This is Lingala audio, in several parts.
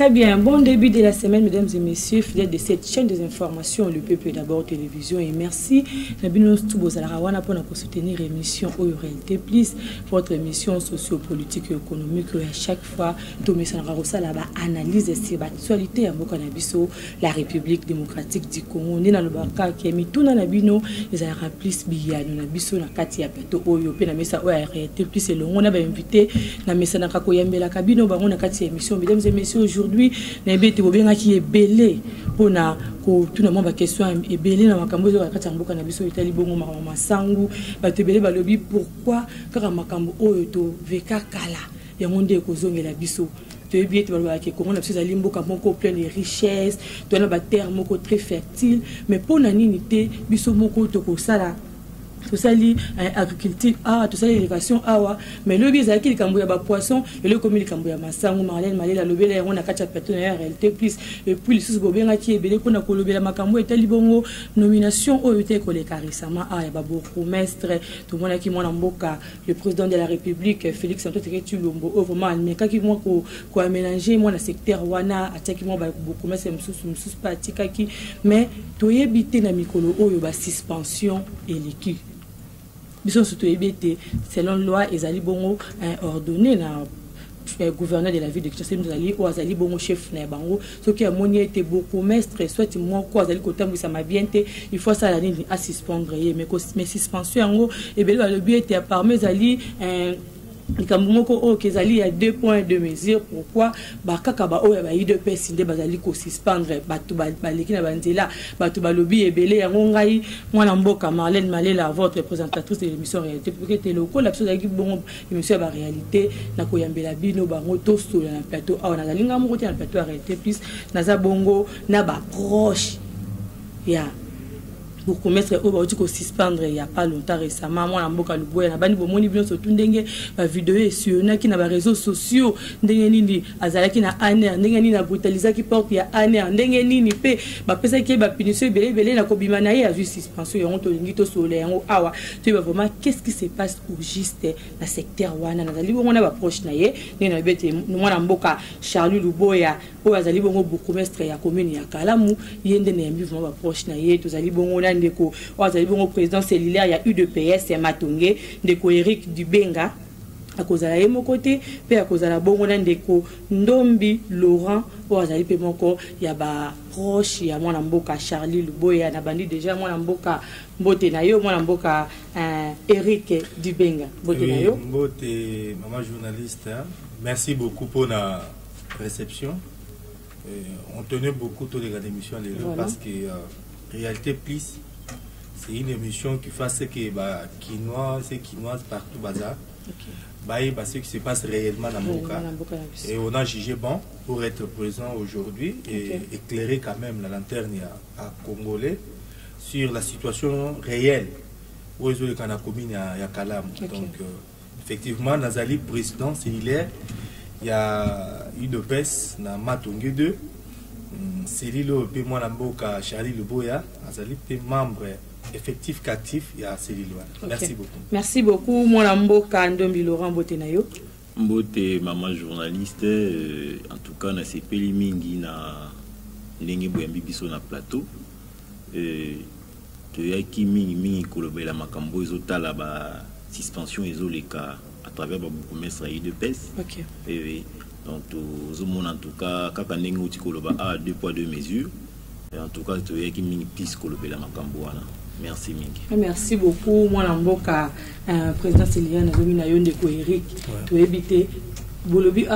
Très bien, bon début de la semaine, mesdames et messieurs, fidèles de cette chaîne des informations, le peuple d'abord télévision, et merci. Nous pour soutenir l'émission au réalité plus, votre émission socio-politique et économique, à chaque fois, tout analyse sur l'actualité à Mokanabiso, la République démocratique du Congo, on est dans le Barca qui a mis tout dans la bino, les arabes plus billard, nous nabiso na kati ya plateau oyo, pe na mesa oyo réalité plus, et on a invité na mesa na kakoyambe la cabine, on a kati émission, mesdames et messieurs, aujourd'hui, na bete bobenga ki ebele pona ko tout na mamba question ebele na makambo zo kati mboka na biso itali bongo mama sangu bato ebele balobi pourquoi kaka makambo oyo to veka kala ya monde ekozongela biso to bien te baloba ke Congo na biso zali mboka moko plein de richesses to na ba terre moko très fertile mais pona nini te biso moko to ko sala tout ça li agriculture tout ça l'élévation mais le bien zaki likambo ya ba poisson et le comme likambo ya masangu marlène malela lobela on a kacha partenaire réalité plus et puis les sous bobenga ki ebele kona ko lobela makambo etali bongo nomination oyo te ko le récemment ya ba bourgmestre tout mona ki mona mboka le président de la République Félix Antoine Tshisekedi vraiment mais ka ki mo ko aménager moi na secteur wana ataki mo ba bourgmestre mususu patika ki mais toyebite na mikolo oyo ba suspension et l'équipe biso surtout ebete selon loi ezali bongo ordonné na gouverneur de la ville de Kinshasa nous ou azali bongo chef na bango ce qui a moni était beaucoup mestre soit moi quoi azali kotambisa mabiente il faut ça la nini à suspendre mais suspension yango ebele le but était parmi ezali Kamumoko o kezali ya 2 points de mesure pourquoi bakaka ba o ya ba IDPS inde bazali ko suspendre batu baleki na banzela batu balobi ebele yango ngai mwana mboka Marlène Malela votre présentatrice de l'émission réalité pour que teloko la chose aki bon émission ba réalité na koyambela bino bango to sur na plateau a na zalinga moko na plateau réalité plus na za bongo na ba proche ya pour commettre au bas ko suspendre il y a pas longtemps récemment moi na mboka luboya na bani bomoni bien surtout ndenge ba vidéo sur na ki na ba réseaux sociaux ndenge nini azalaki na aner ndenge nini na brutalisaki porte ya aner ndenge nini pe ba pesa ki ba punition belé na kobima na ye a vu suspension yango to lingi to soleil yango awa tu vas vraiment qu'est-ce qui se passe au juste na secteur wana na zali bongo na ba proche na ye ni na bete moi na mboka Charles Luboya o azali bongo bourgmestre ya commune ya Kalamu yende na yambi vraiment ba proche na ye to zali bongo ndeko azali bongo président cellulaire ya UDPS ya Matongé ndeko Eric Dubenga akozala ye mokote pe akozala bongo ndeko Ndombi Laurent o azali pe moko ya ba proche ya mwana mboka Charlie Luboya na bandi déjà mwana mboka mbote na yo mwana mboka Eric Dubenga mbote na yo mbote maman journaliste merci beaucoup pour la réception on tenait beaucoup tôt de la émission parce que réalité plus c'est une émission qui fait ce que quinoise partout bazar ce qui se passe réellement dans Moka et on a jugé bon pour être présent aujourd'hui et éclairer quand même la lanterne à Congolais sur la situation réelle où ils ont le commune à Kalam donc effectivement Nazali président cellulaire il y a UDPS na Matongé 2 c'est l'île pe moi mboka Charlie Luboya azali pe membre effectif qu'actif ya Cellule. Merci beaucoup. Merci beaucoup moi mboka Ndombi Laurent Botenayo. Mbote maman journaliste en tout cas na sepeli mingi na ndenge boyambi biso na plateau to yaki mingi kolobela makambo ezotala ba suspension ezoleka à travers ba bourgmestre de PES. OK. Donc en tout cas kaka ndenge uti koloba a 2 poids 2 mesures et en tout cas to yaki mingi plus kolobela makambo wana. Merci mingi. Merci beaucoup moi na mboka président Célia na zomi na yonde ko Eric to ebité bolobi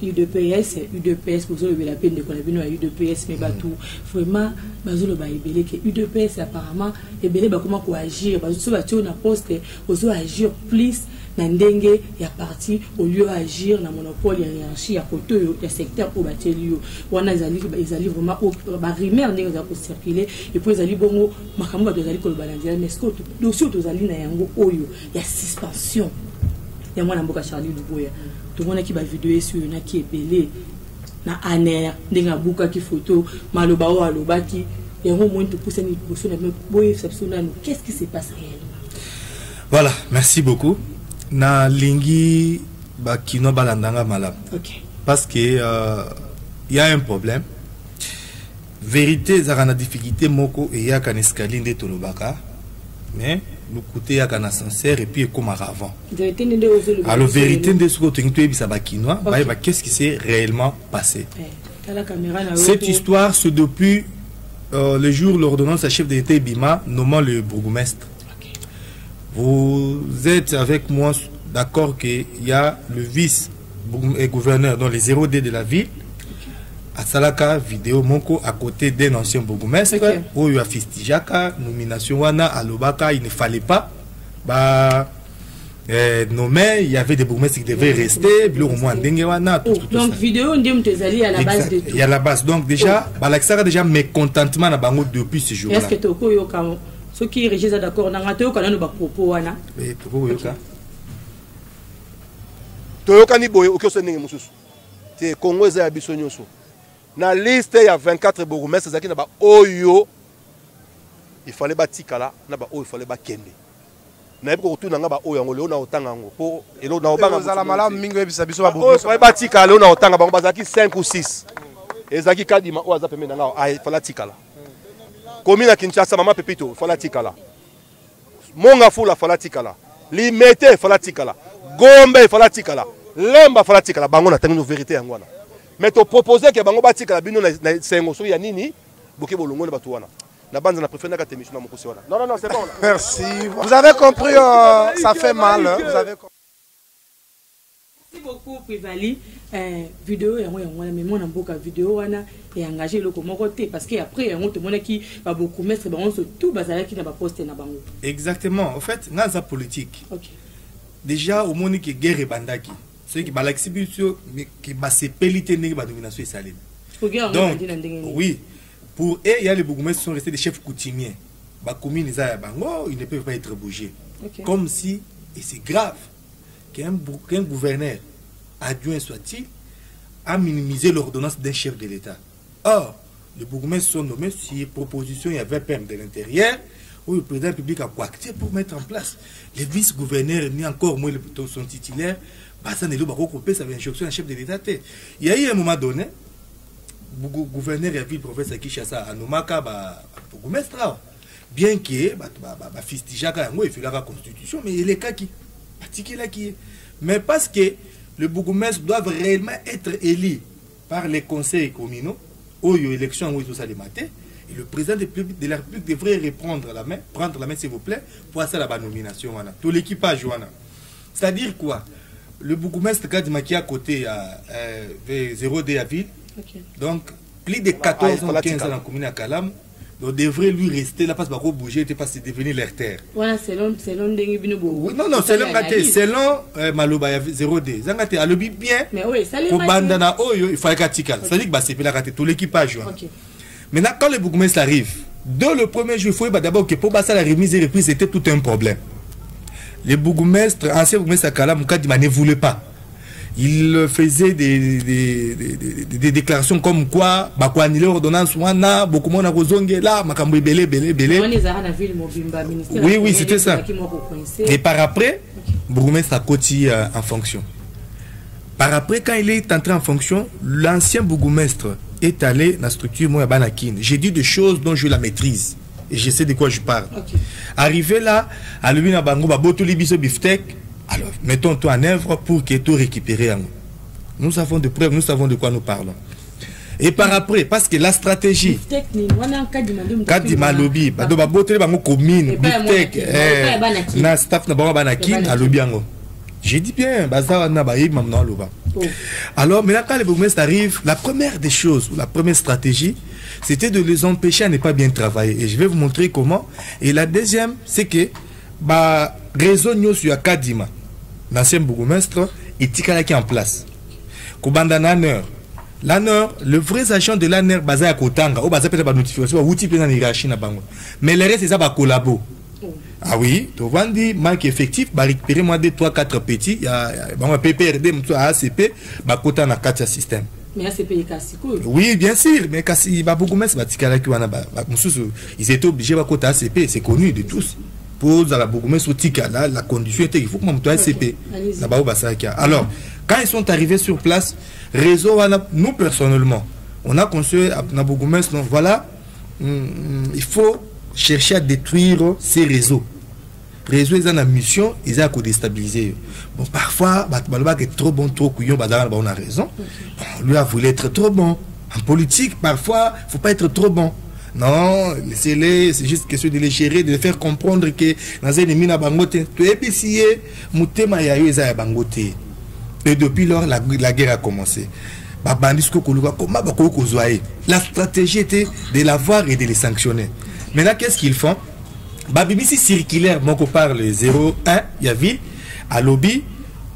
UDPS pour le la peine de qu'on a venu à UDPS mais batou vraiment bazolo ba ebele que UDPS apparemment ebele ba comment ko agir bazo ba tu na poste ozo agir plus na ndenge ya parti au lieu agir na monopole ya hiérarchie ya côté ya secteur au batelio wana ezali vraiment ba rumeur ndenge za ko circuler et puis ezali bongo makambo ba ezali ko balandia mais ce que dossier tozali na yango oyo ya suspension ya mwana mboka Charlie Luboya tout le monde qui va vidéo sur na qui ebele na aner ndenge buka ki photo maloba o alobaki et au moins tout pousser ni pousser na boy exceptionnel qu'est-ce qui se passe réellement. Voilà, merci beaucoup. Na lingi ba kino balandanga malam. OK. Parce que il y a un problème. Vérité, ça a une difficulté, moko, et il y a un escalier de Tolobaka. Mais le côté, il y a un ascenseur et puis comme avant. Alors, vérité, de ce côté, qu'est-ce qui s'est réellement passé? Cette histoire, c'est depuis le jour où l'ordonnance à chef de l'État Bima nommant le bourgmestre. Vous êtes avec moi d'accord qu'il y a le vice-gouverneur dans les 0D de la ville, à Salaka, vidéo Moko, à côté d'un ancien bourgmestre, où il y a Fistijaka, nomination Wana, à Lobaka, il ne fallait pas. Nommé, il y avait des bourgmestres qui devaient rester, au moins donc, vidéo, on dit que à la base de tout. Il y a la base. Donc, déjà, Balaksara déjà mécontentement na bango depuis ce jour-là. Est-ce que tu as ceux qui régissent d'accord, on a propos. Toyoka ni boye okosonenge mususu. Te Congo za biso nyoso. Na liste ya 24 bourgmestres zaki na ba oyo il fallait batikala na ba oyo il fallait bakende. Na yebiko kutuna nga ba oyo yango leo na otanga ngo po elo na obanga za la malamu mingi yebisa biso ba bourgmestres. Oyo batikala leo na otanga bango bazaki 5 ou 6. Ezaki kadima o aza pembe na nga ay fallait tikala. Commune Kinshasa mama pepito fallait tikala. Monga fula fallait tikala. Limete fallait tikala. Gombe fallait tikala. Lemba fallait tikala bango na tangi no vérité yango wana. Mais to proposer que bango batikala bino na sengo so ya nini boke bolongo na batu wana. Na banza na préféré na katemission na mokosi wana. Non c'est bon. Merci. Vous avez compris ça fait mal, vous avez compris. Merci beaucoup Privali. Vidéo ya moi mais moi na mboka vidéo wana et engagé le comment côté parce que après on te montre qui va beaucoup mettre bango tout bazala qui na ba poster na bango. Exactement. En fait, ngaza politique. OK. Déjà au monde qui guerre bandaki. Ceux qui balaxibusio mais qui ba se pelité ngi ba domination saline. Donc oui, pour eux il y a les bourgmestres qui sont restés des chefs coutumiers. Ba commune za bango, ils ne peuvent pas être bougés. Okay. Comme si et c'est grave qu'un gouverneur adjoint soit-il a minimisé l'ordonnance d'un chef de l'État. Or, les bourgmestres sont nommés sur proposition, il y avait PM de l'intérieur, où le président public a coacté pour mettre en place. Les vice-gouverneurs, ni encore moins son titulaire, ça n'est pas recoupé, ça avait injonction d'un chef de l'État. Il y a eu un moment donné, le gouverneur et la ville professeur Kishasa a nommé un bourgmestre, bien que fils Tijaka, il fait la constitution, mais il est cas qui mais parce que les bourgmestres doivent réellement être élus par les conseils communaux, où il y a élection, où il y a les matins, et le président de la République devrait prendre la main, s'il vous plaît, pour faire la nomination. Tout l'équipage. C'est-à-dire quoi? Le bourgmestre qui est à côté à 0D à ville, donc plus de 14 ans, 15 ans dans la commune à Kalam, on devrait lui rester là parce qu'il va bouger, parce que c'est devenu leur terre. Voilà, selon non, selon Maloba 0D. Zangate a le bien. Mais oui, ça pour bandana oyo, il faut que tikal. Ça dit que c'est la rater tout l'équipage. Maintenant quand le bourgmestre arrive, dès le premier jour, il faut d'abord que pour passer la remise et reprise, c'était tout un problème. Les bourgmestres, anciens bourgmestres à Kala, Moukadima ne voulait pas. Il faisait des déclarations comme quoi bakwanile ordonnance wana beaucoup monde a rozonge là makambo belé. Oui, c'était ça. Et par après bourgmestre a continué en fonction. Par après quand il est entré en fonction, l'ancien bourgmestre est allé dans la structure moi Banakin. J'ai dit des choses dont je la maîtrise et je sais de quoi je parle. Arrivé là à lui na bango ba botoli biso biftek. Alors, mettons tout en œuvre pour que tout récupère. Nous avons de preuves, nous savons de quoi nous parlons. Et par après, parce que la stratégie, Kadima lobby, j'ai dit bien, alors maintenant quand les bourgmestres arrivent, la première des choses, la première stratégie, c'était de les empêcher à ne pas bien travailler. Et je vais vous montrer comment. Et la deuxième, c'est que réseau sur Kadima, l'ancien bourgmestre, et Tikala qui est en place. Kobanda Naneur. L'ANER, le vrai agent de l'ANER basé à Kotanga, au basé peut-être pas notification, outil plein en hiérarchie na bango. Mais le reste c'est ça va collabo. Ah oui, tu vois dit manque effectif, bah récupérer moi 2 3 4 petits, il y a bon PPRD mto ACP, bah kota na 4 système. Mais ACP est cassiko. Oui, bien sûr, mais kasi ba bourgmestre ba Tikala qui wana ba ils étaient obligés ba kota ACP, c'est connu de tous. Pour la bourgmestre Tikala, la condition était qu'il faut que mon ACP. Alors, quand ils sont arrivés sur place, réseau, nous personnellement, on a conçu na bourgmestre, donc voilà, il faut chercher à détruire ces réseaux. Réseau, ils ont une mission, ils ont à déstabiliser. Bon, parfois, il est trop bon, trop couillon, on a raison. Bon, lui a voulu être trop bon. En politique, parfois, il ne faut pas être trop bon. Non, laissez-les, c'est juste question de les gérer, de les faire comprendre que dans un ennemi, tu es épicier, et depuis lors, la guerre a commencé. La stratégie était de l'avoir et de les sanctionner. Maintenant, qu'est-ce qu'ils font? BBC circulaire, mon parle 01, il y a ville, à lobby,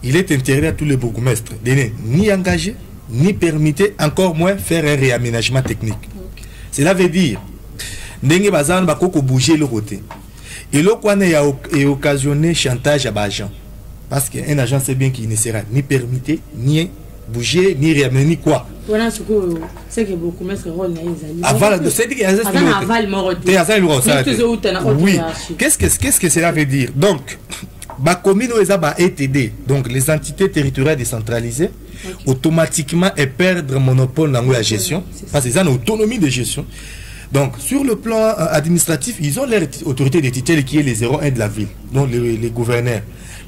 il est interdit à tous les bourgmestres de ni engager, ni permettre, encore moins faire un réaménagement technique. Cela veut dire, n'engue bazan bakoko bouger le côté. Et le quoi est occasionné chantage à l'agent. Parce qu'un agent sait bien qu'il ne sera ni permis, ni bouger, ni réamener, ni quoi. Voilà ce que c'est que beaucoup mettre rôle dans les amis. Avant de c'est dit oui. Qu'est-ce que cela veut dire? Donc, ba commune ETD, donc les entités territoriales décentralisées, automatiquement elles perdent le monopole dans la gestion parce qu'ils ont une autonomie de gestion. Donc, sur le plan administratif, ils ont leur autorité de tutelle qui est les 01 de la ville, donc les gouverneurs.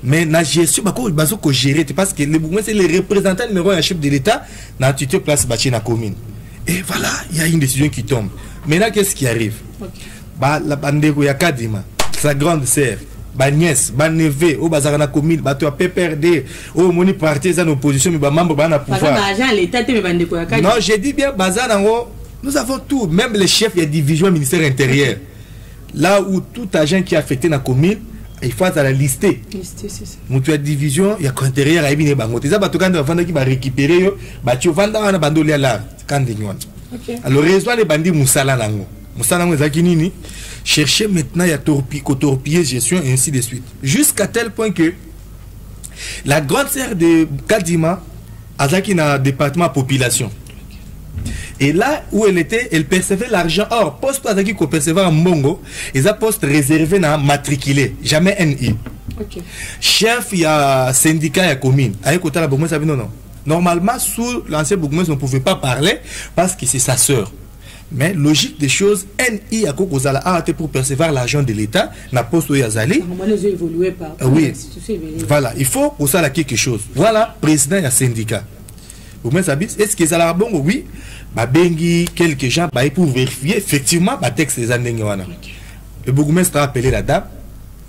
Mais la gestion, il faut gérer parce que les bourgmestres, c'est les représentants numéro 1 chef de l'État dans la place bâtie dans la commune. Et voilà, il y a une décision qui tombe. Maintenant, qu'est-ce qui arrive? La bandeko Yakadima, sa grande sœur, ba nièce, ba neveu, au bazar na commune, ba tu as PPRD, au moni parti en opposition, mais ba membre ba na pouvoir. Non, j'ai dit bien bazar en haut. Nous avons tout, même les chefs, il y a division ministère intérieur. Là où tout agent qui est affecté dans la commune, il faut à la lister. Nous avons division, il y a intérieur à Ebine Bango. Les gens qui vont récupérer, ils vont vendre bandoli à l'art. Alors, raison les bandits Moussala Nango. Moussala Nango, Zakinini, chercher maintenant à torpiller gestion et ainsi de suite. Jusqu'à tel point que la grande sœur de Kadima a un département population. Et là où elle était, elle percevait l'argent. Or, poste qui percevait en Mongo, ils ont poste réservé à matriculé, jamais NI. Chef, il y a syndicat, il y a commune. Non. Normalement, sous l'ancien bourgmestre, on ne pouvait pas parler parce que c'est sa sœur. Mais logique des choses, NI a été pour percevoir l'argent de l'État, n'a poste où il y a Zali. Oui, voilà, il faut pour ça quelque chose. Voilà, président et syndicat. Est-ce que ça a bon? Oui. Bengi quelques gens pour vérifier effectivement le texte des années. Le bourgmestre a appelé la dame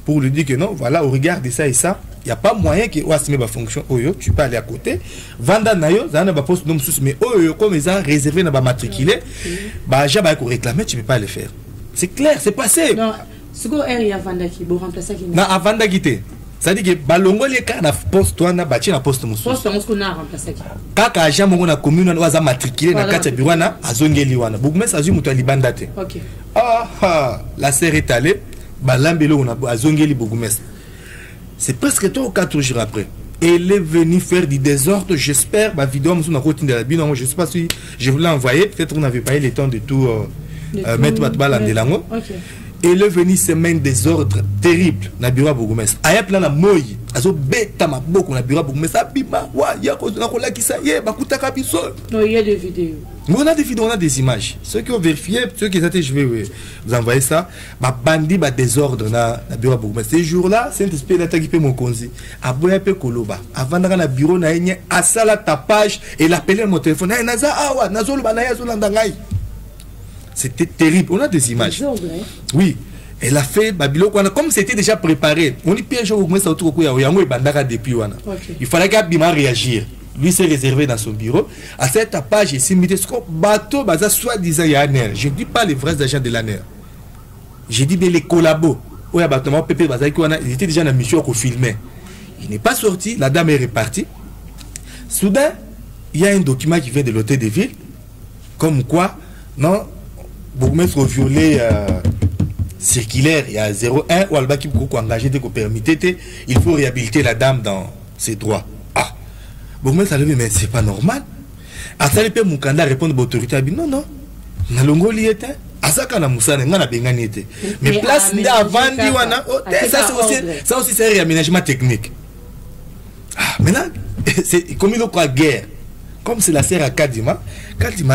pour lui dire que non, voilà, au regard de ça et ça, il n'y a pas moyen que Ouassime fonction. Tu peux aller à côté. Vanda Nayo, ça n'a pas poste nom sous, mais comme ils ont réservé, n'a pas matriculé, j'ai réclamé, tu ne peux pas le faire. C'est clair, c'est passé. Non, ce qu'on a Vanda qui bon remplacer qui. Non, à Vanda qui c'est-à-dire que balongo les cas na poste toi na bâti na poste musu. Poste on a remplacé qui. Kaka agent mongo na commune na waza matriculé na kati biwana azongeli wana. Bougmestre azu mutu alibanda te. OK. La serre est allée, balambelo on a azongeli bougmestre. C'est presque 3 ou 4 jours après. Elle est venue faire du désordre, j'espère ma vidéo musu na côté de la bino, je sais pas si je voulais envoyer, peut-être on n'avait pas eu le temps de tout mettre batbala ndelango. OK. Elle est venue semaine des ordres terribles dans le bureau bourgmestre. Ayap là na moi, azo beta ma beaucoup na bureau bourgmestre. Abima wa ya ko na ko la ki ça ye bakuta kabiso. Non, il y a des vidéos. On a des vidéos, on a des images. Ceux qui ont vérifié, ceux qui étaient, je vais vous envoyer ça. Ba bandi ba désordre na bureau bourgmestre. Ces jours-là, c'est un espèce d'attaque qui mon konzi. Aboya pe koloba. Avant dans le bureau na enya asala tapage et l'appeler mon téléphone. Na naza awa nazolo ba na ya zolandangai. C'était terrible. On a des images. Oui. Elle a fait Babylone. Comme c'était déjà préparé. On dit Pierre Jean ça autour de Bandara depuis. Il fallait qu'Abima réagir. Lui s'est réservé dans son bureau. À cette page, il s'est mis ce bateau, soi-disant, il y a un air. Je ne dis pas les vrais agents de l'ANER. J'ai dit les collabos. Ils étaient déjà dans la mission qu'on filmait. Il n'est pas sorti. La dame est repartie. Soudain, il y a un document qui vient de l'hôtel de ville. Comme quoi, non. Bourgmestre violé circulaire, il y a 01 ou alba qui peut engager de permettre, il faut réhabiliter la dame dans ses droits. Ah, Bourgmestre a levé, mais c'est pas normal. À ça, il peut Moukanda répondre à l'autorité, non, non, na longo liete, à ça qu'on a moussane, on a bengani été. Mais place d'avant, ça aussi c'est un réaménagement technique. Ah, maintenant, c'est comme il y a guerre. comme c'est la sœur à Kadima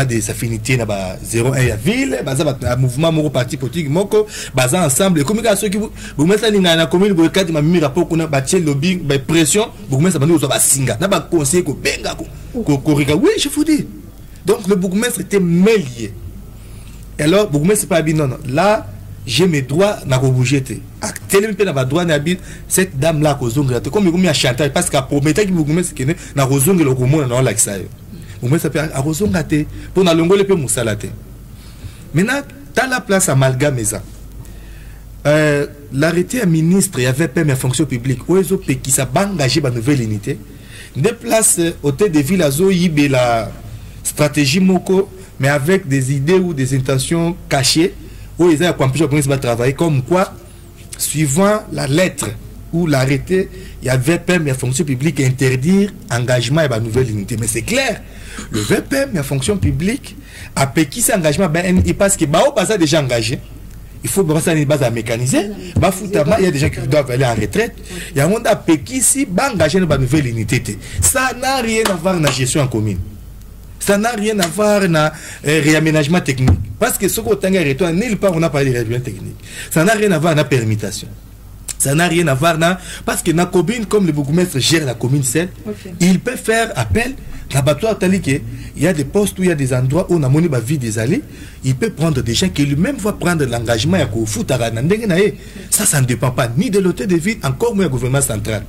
des affinités na ba 01 ya ville baza ba mouvement moko parti politique moko baza ensemble communication qui vous mettre na commune bo Kadima mi rapport kuna ba tie lobbying ba pression vous mettre ba nous ba singa na ba conseil ko benga ko rika oui je vous dis donc le bourgmestre était mêlé alors bourgmestre c'est pas bien non là j'ai mes droits na ko bouger te tellement pe na ba droit na bi cette dame là ko zonga te comme mi a chantage parce qu'à promettre que bourgmestre kene na ko zonga lo ko mona na la ça au moins ça peut à rozonga te pour na longole pe musala te maintenant dans la place amalgame ça l'arrêté à ministre il y avait pas mes fonctions publiques oezo pe qui ça engagé ba nouvelle unité des places hôtel de ville azo yibé la stratégie moko mais avec des idées ou des intentions cachées où ils ont accompli va travailler comme quoi suivant la lettre ou l'arrêté il y avait pas mes fonctions publiques interdire engagement et ba nouvelle unité mais c'est clair le VPM la fonction publique a qui cet engagement parce que bah ça déjà engagé il faut passer une base à mécaniser bah il y a des gens qui doivent aller en retraite il y a un monde à qui si bah engagé dans une nouvelle unité ça n'a rien à voir dans la gestion en commune ça n'a rien à voir dans réaménagement technique parce que ce qu'on a retour nulle part on a parlé de réaménagement technique ça n'a rien à voir dans la permutation ça n'a rien à voir dans parce que dans la commune comme le bourgmestre gère la commune seule il peut faire appel l'abattoir tandis qu'il y a des postes où il y a des endroits où on a monnaie ba vie des allées il peut prendre des gens qui lui-même va prendre l'engagement à ko futara na ndenge na ye ça ne dépend pas ni de l'hôtel de ville encore moins du gouvernement central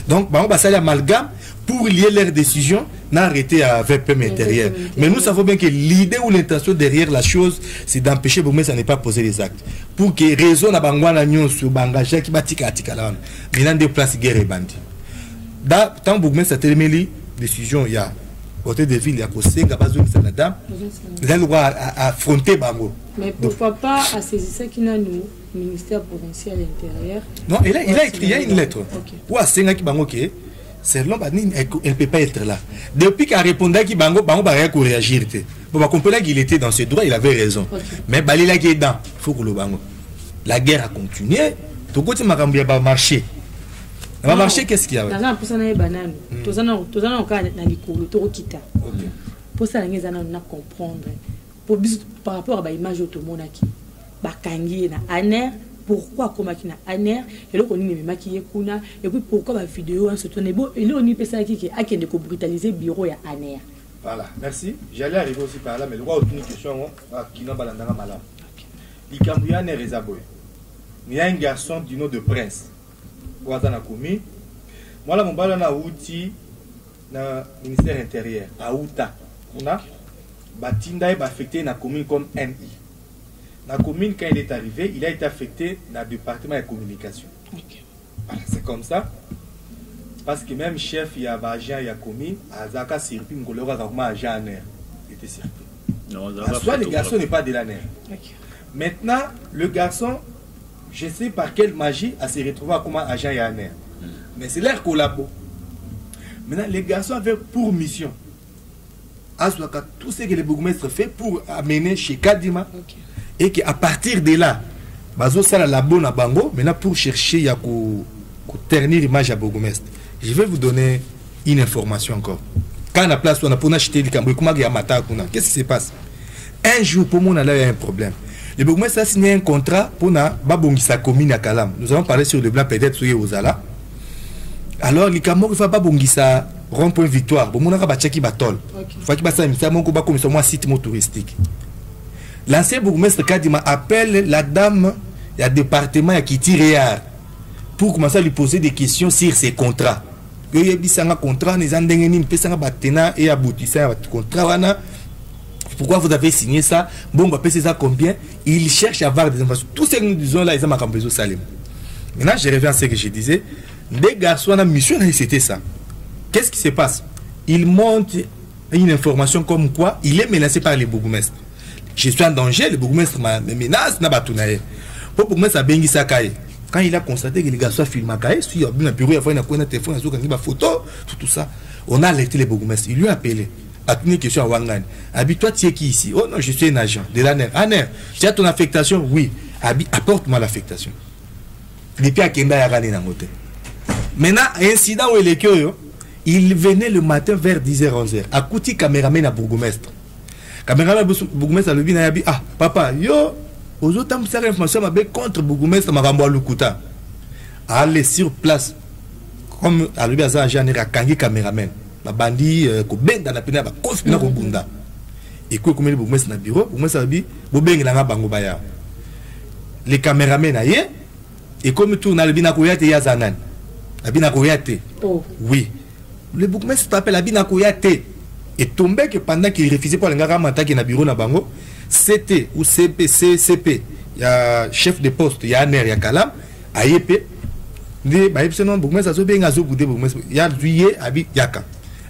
donc on va s'aller amalgame pour lier leurs décisions n'arrêter à VPM intérieur mais nous savons bien que l'idée ou l'intention derrière la chose c'est d'empêcher mais ça n'est pas poser les actes pour que raison na bangwana nyonso bangaja qui batika atika là maintenant des places guerre et bandit da tant bougmen ça téléméli décision il y a côté de ville il y a kosenga bazou ça la dame il a le droit à affronter bango mais pourquoi pas à saisir qui n'a nous ministère provincial intérieur non il a écrit il y a une lettre ou à senga qui bango que c'est l'homme elle peut pas être là depuis qu'il a répondu qui bango va réagir bon va comprendre qu'il était dans ses droits il avait raison mais bali là qui est dedans faut que le bango la guerre a continué tout côté makambi va marcher. Ça va marcher, qu'est-ce qu'il y a? Pour ça, on a banane. Tout ça, on a l'école, tout kita. Pour ça, on a comprendre. Par rapport à l'image de tout le monde qui bakangi na aner, pourquoi comme qui na aner, et là on y met maquillé kuna, et puis pourquoi la vidéo en se tourne beau, et là on y peut ça qui a qui de brutaliser bureau ya aner. Voilà, merci. J'allais arriver aussi par là, mais le roi a une question qui n'a pas l'endroit malade. Il y a un résaboy. Il y a un garçon du nom de Prince. Moi, là, mon ballon a outil na ministère intérieur à Outa. On a Batinda est affecté dans la commune comme NI. La commune, quand il est arrivé, il a été affecté dans le département de communication. Voilà, c'est comme ça. Parce que même chef, il y a agent, il y a commune, à Zaka Sirpi, il y a un agent en air. Il était Sirpi. Soit le garçon n'est pas de la nerf. Maintenant, le garçon. Je sais par quelle magie à se retrouver comme agent Yanner. Mais c'est leur collabo. Maintenant, les garçons avaient pour mission tout ce que le bourgmestre fait pour amener chez Kadima. Et qu'à partir de là, bazo sala la bonne à Bango, maintenant pour chercher à ternir l'image à bourgmestre. Je vais vous donner une information encore. Quand on a place, on a pour acheter le Cambouis, qu'est-ce qui se passe? Un jour, pour moi, on a un problème. Le bourgmestre a signé un contrat pour sa commune à Kalam. Nous avons parlé sur le blanc peut-être sur Yozala. Alors, le Cameroun ne va pas sa rond-point victoire. Bon, on a un qui batol. Il faut qu'il y ait un site touristique. L'ancien bourgmestre Kadima appelle la dame du département qui tire pour commencer à lui poser des questions sur ses contrats. Il y a un contrat, il y a un et aboutissant contrat. Pourquoi vous avez signé ça? Bon, on va payer ça combien? Il cherche à avoir des informations. Tout ce que nous disons là, ils ont un besoin salim. Maintenant, je reviens à ce que je disais. Des garçons à la mission, c'était ça. Qu'est-ce qui se passe? Il monte une information comme quoi il est menacé par les bourgmestres. Je suis en danger, le bourgmestre me menace, n'a pas tout naïe. Pour bourgmestre, Bengi Sakaye. Quand il a constaté que les garçons filment Kaye, il y a un bureau, il y a un téléphone, il y a une photo, tout ça. On a alerté les bourgmestres. Il lui a appelé. À une question à Wangan. Habite-toi, tu es qui ici? Oh non, je suis un agent de l'ANER. ANER, tu as ton affectation? Oui. Apporte-moi l'affectation. Depuis à Kenda, il y a un hôtel. Maintenant, incident où il est curieux, Il venait le matin vers 10h, 11h. À Kouti, caméraman à bourgmestre. Caméraman à bourgmestre a dit, ah, papa, yo, aux autres, ça information contre bourgmestre, ma rambo à Lukuta. Aller sur place, comme à l'objet à Jeanne, à Kangi caméraman. La bandit, ko ben dans la pena, ba kospina ko bunda. Et quoi comme le bourgmestre na bureau, bourgmestre a dit, bo ben la bango baya. Les caméramens ailleurs, et comme tout na le bina koyate yazanan. La bina koyate. Oh. Oui. Le bourgmestre s'appelle Abina Koyate. Et tombé que pendant qu'il refusait pour le gars qui est dans le bureau na bango, CT ou CP, il y a chef de poste, il y a Aner, il y a Kalam, AYP. Il y a juillet, Abi Yaka.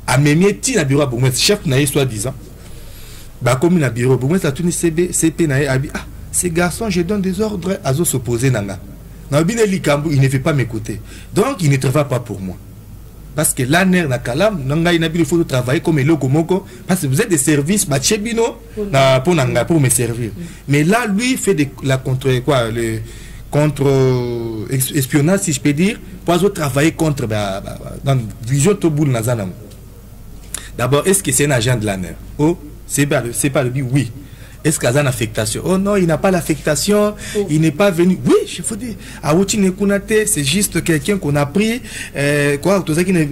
A même ti na bureau bourgmestre, chef na soi-disant. Bah comme na bureau bourgmestre a tenu CP na Abi. Ah, ces garçons, je donne des ordres à s'opposer nanga. Il ne fait pas m'écouter. Donc il ne travaille pas pour moi. Parce que l'ANER na Kalam, il faut travailler comme le Komoko, parce que vous êtes des services, pour me servir. Mais là, lui, fait la contre-espionnage, si je peux dire, pour travailler contre, dans la vision Toboul Nazanam. D'abord, est-ce que c'est un agent de l'ANER? Oh, c'est pas le but, oui. Est-ce qu'il y a une affectation? Oh non, il n'a pas l'affectation, il n'est pas venu. Oui, je vous dis, Aouti Nekunate, c'est juste quelqu'un qu'on a pris, quoi, tout ça qui est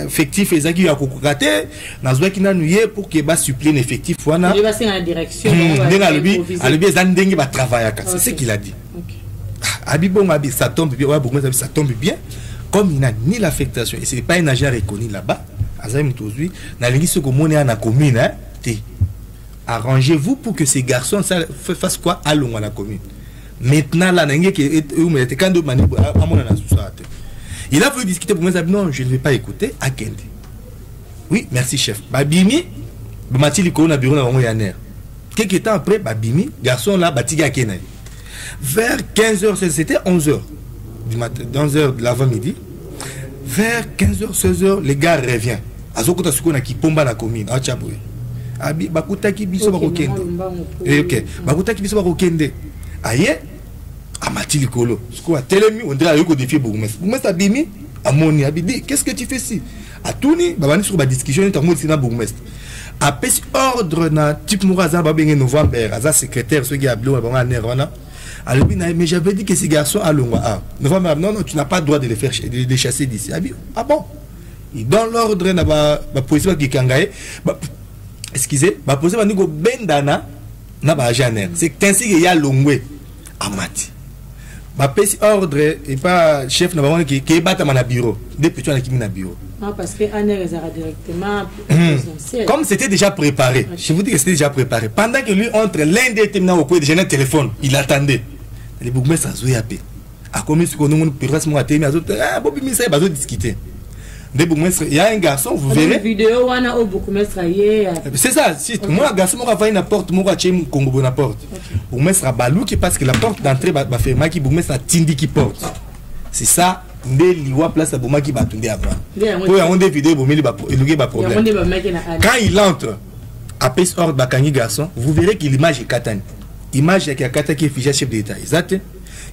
effectif, et ça qui a cocoraté, dans ce qui n'a noué pour qu'il va suppléer l'effectif. Il va passer dans la direction. C'est ce qu'il a dit. Abibon, ça tombe bien, ça tombe bien, comme il n'a ni l'affectation, et ce n'est pas un agent reconnu là-bas, Azam Touzui, n'a pas ce qu'on est dans la commune, hein, arrangez-vous pour que ces garçons fassent quoi à la commune. Maintenant, là, il a voulu discuter pour moi. Non, je ne vais pas écouter. Akende. Oui, merci, chef. Babimi, Mathilde Kona bureau na Yaner. Quelques temps après, Babimi, garçon là, Batiga Kena. Vers 15h, c'était 11h du matin, 11h de l'avant-midi. Vers 15h, 16h, les gars reviennent. Azokota Sukona qui pomba la commune. À Tchaboué. Abi bakutaki biso bakokende. OK. Bakutaki biso bakokende. Aye amati likolo. Siko a telemi on dirait yoko défier bourgmestre. Bourgmestre abimi amoni abidi qu'est-ce que tu fais ici? Atuni babani sur ba discussion ta mo sina bourgmestre. Apes ordre na type mouraza ba bengé novembre aza secrétaire ce qui a bleu ba na wana. Alors mais j'avais dit que ces garçons à Longwa. Ah, novembre non non tu n'as pas le droit de les faire de les chasser d'ici. Abi ah bon. Il donne l'ordre na ba police qui kangaye. Excusez, ma posé ma nigo bendana na ba janer. C'est ainsi qu'il y a longwe amati. Ma pèse ordre et pas chef na ba qui bata na bureau. Depuis tu as qui na bureau. Ah parce que Aner est directement comme c'était déjà préparé. Je vous dis que c'était déjà préparé. Pendant que lui entre l'un des terminaux au coin de un téléphone, il attendait. Les bourgmestres a joué à paix. A commis ce qu'on nous peut rester moi témi azot ah bobi mi ça ba discuter. Il y a un garçon, vous verrez. C'est ça, si moi, un garçon m'a fait une porte, moi, j'ai un Congo na porte. Pour moi, c'est balou qui parce que la porte d'entrée va faire mal qui pour moi, c'est Tindi qui porte. C'est ça, des liwa place à Bouma qui va tomber avant. Pour y avoir des vidéos, il va problème. Quand il entre, après ce ordre, Bakani garçon, vous verrez que l'image est katane. Image qui a katane qui est figée chef d'État. Exact.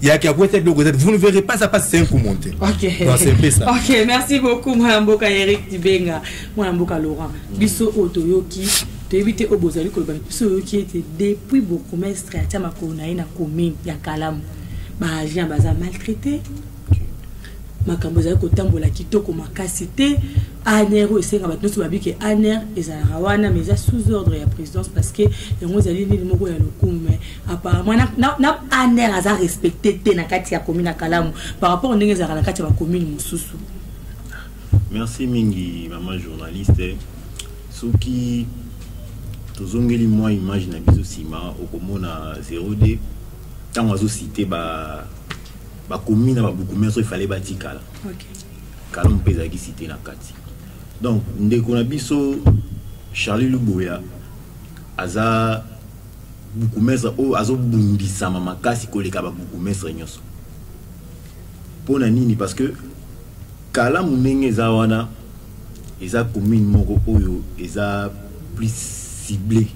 Il y a qui a vous ne verrez pas ça passe 5 coups monter. Ok. Donc c'est un peu ça. Ok, merci beaucoup Mboka Eric Tibenga, Mboka Laurent. Biso Otoyoki, tu éviter au Bozali ko biso qui était depuis beaucoup mestre à Tamako na ina commune ya Kalam. Ba agent baza maltraité. Makambo za ko tambola kitoko makasité. Aner aussi nga batno babi ke Aner ezala wana mais sous ordre ya présidence parce que yango zali ni moko ya lokume apparemment na Aner aza respecté te na kati ya commune Kalamu par rapport ndenge za na kati ya commune mususu. Merci mingi maman journaliste soki tozongeli moi image na biso sima okomona 0D tant azo cité ba commune ba bukumeso il fallait batikala. OK. Kalamu peza ki cité na kati. Donc, ndeko na biso Charlie Luboya aza bukumestre o azo bundisa makasi koleka ba bukumestre nyoso. Pona nini parce que Kalamu ndenge za wana eza commune moko oyo eza plus ciblé.